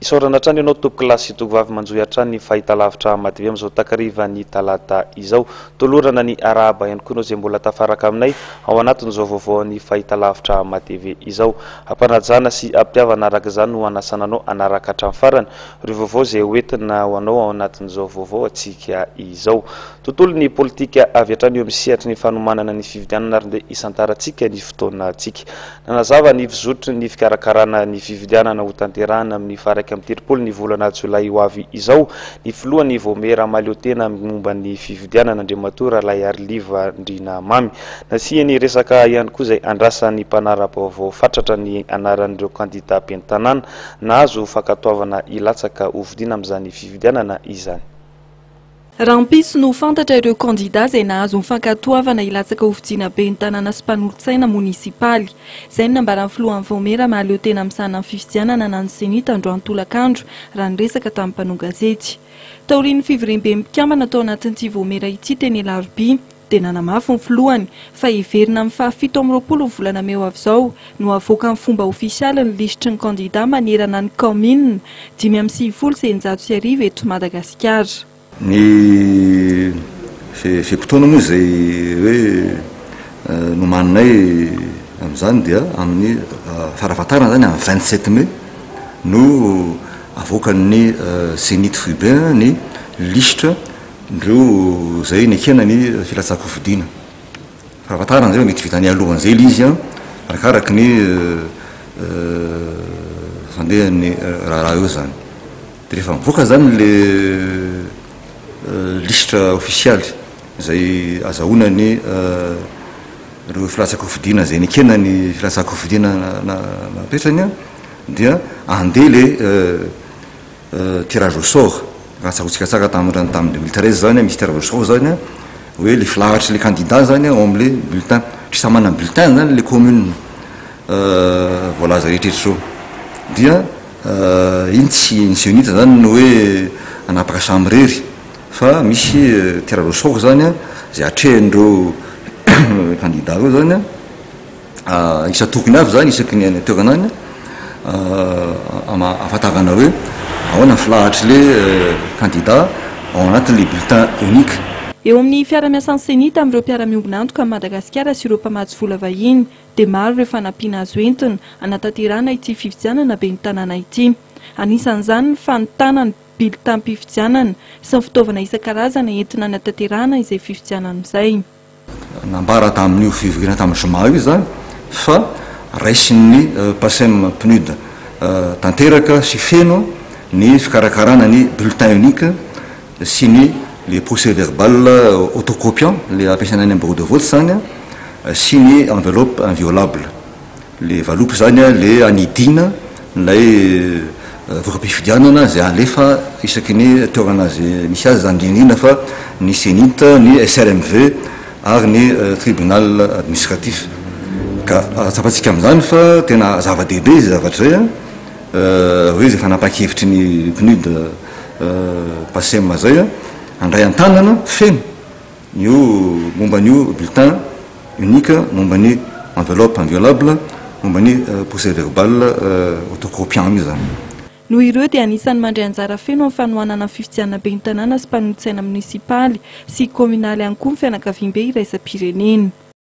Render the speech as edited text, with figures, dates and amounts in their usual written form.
Isaorana hatrany ianao tompoko lasy tovovavy manjoy hatrany ny fahitalavitra matevy amin'izao takariva ny talata izao. Tolorana ny arahaba ihany koa izay mbola tafaraka aminay ao anatin'izao vaovao ny fahitalavitra matevy izao. Ampanajana sy ampiavana araka izany no anasana anao anaraka hatramin'ny farany ireo vaovao izay hoentina ho anao ao anatin'izao vaovao atsika izao. Tontolo ny politika avy hatrany eo amin'ny sehatry ny fanomanana ny fividianana ary nde isantarantsika ny fotoana atsika. Nanazava ny vizotry ny fikarakarana ny fividianana ho tanterahana amin'ny faraka amin'ny telopolo ny volana Jolay ho avy izao. Ny filohan'ny Vomera Malio tena momba ny fividianana Andriamatora Lay Ariliva Ndrina Mamy. Nasihany resaka ihany koa izay andrasan'ny mpanara-baovao fatratra ny anaran'ireo kandida pentanana nahazo fankatoavana ilatsaka hovidiana amin'izany fividianana izany. Rampiso no fantatra ireo kandida izay nahazo mifankatoavana ilatsaka hovidiana ben'ny tanàna sy mpanolontsaina munisipaly. Izay ny nambaran'ny filohan'ny Vomera Malio tena misana amin'ny fividianana nany senita androany tolakandro raha niresaka tamin'ny mpanao gazety. Taorian'ny fivirembe mikambana tao anatin'ity Vomera ity teny Alarobia dia nanamafy ny filohany fa hiverina amin'ny fahafito amby roapolo ny volana Meo avy izao no avoaka amin'ny fomba ofisialy ny lisitry ny kandida manerana ny commune 520 eto Madagasikara. Ny fotoana moa izay hoe nomaninay amin'izany dia amin'ny farafatarana zany amin'ny 27 mai no avoakan'ny senita Fubin ny lisitra ndreo zay nekena ny filatsaka hovidiana. Farafatarana zay mety vitany alohan'izay ilay izy arakaraky ny fandehan'ny raha eo zany. Dia rehefa mivoaka zany le lisitra ofisialy izay azahoana ny reo filatsaka hovidiana zay nekena ny filatsaka hovidiana napetrany dia andeha le tirage au sort raha tsakotsika tsara tamin'ny 2013 zany misy tirage au sort zany hoe le filahatry le candidat zany ao amin'le bulletin tsy samy manana bulletin zany le commune voalaza rehetrrehetra dia iny tsy insionita zany no hoe anapaka samrery fa misy tirage au sort zany zay atrehan'ireo candidat reo zany isa tokony avy zany isaky ny toerana any afatavana hoe ahoana filahatry le candidat ao anatin'le bulletin unique. Eo amin'ny fiara-miasan'ny senita amin'ireo mpiara-miombona antoka Madagasikara sy ireo mpamatsy vola vahiny dia maro ireo fanampiana azo entiny anatanterahana ity fividianana ben'ny tanàna ity. Anisan'izany ny fanontana bulletin-pividianana sy ny fitaovana isan-karazana entina anatanterahana izay fividianana izay. Nambara tamin'io fivirina tamin'ny zoma io zany fa raisin'ny PASEM PNUD tanteraka sy feno ny fikarakarana ny bulletin unique sy ny le procès verbal autocopiant le ampiasaina any amin'ny bureau de vote zany sy ny enveloppe inviolable le valopy zany le anidina lay voka-pifidianana zay alefa isaky ny toerana zay misy azy zany indrindrina fa ny senita ny SRMV ary ny tribunal administratif ka tsapatsika amin'izany fa tena zava-dehibe izy zavatra zay hoe zay fanapa-kevitry ny PNUD PASEM zay andray an-tanana feno io momba n'io bulletin unique momba ny enveloppe inviolable momba ny procès verbal autocopiant io zany. Noho ireo dia anisan'ny mandray anjara feno amin'ny fanohanana fividianana ben'ny tanàna sy mpanolontsaina munisipaly sy kominaly ihany koa ny fianakaviam-be iraisam-pirenena.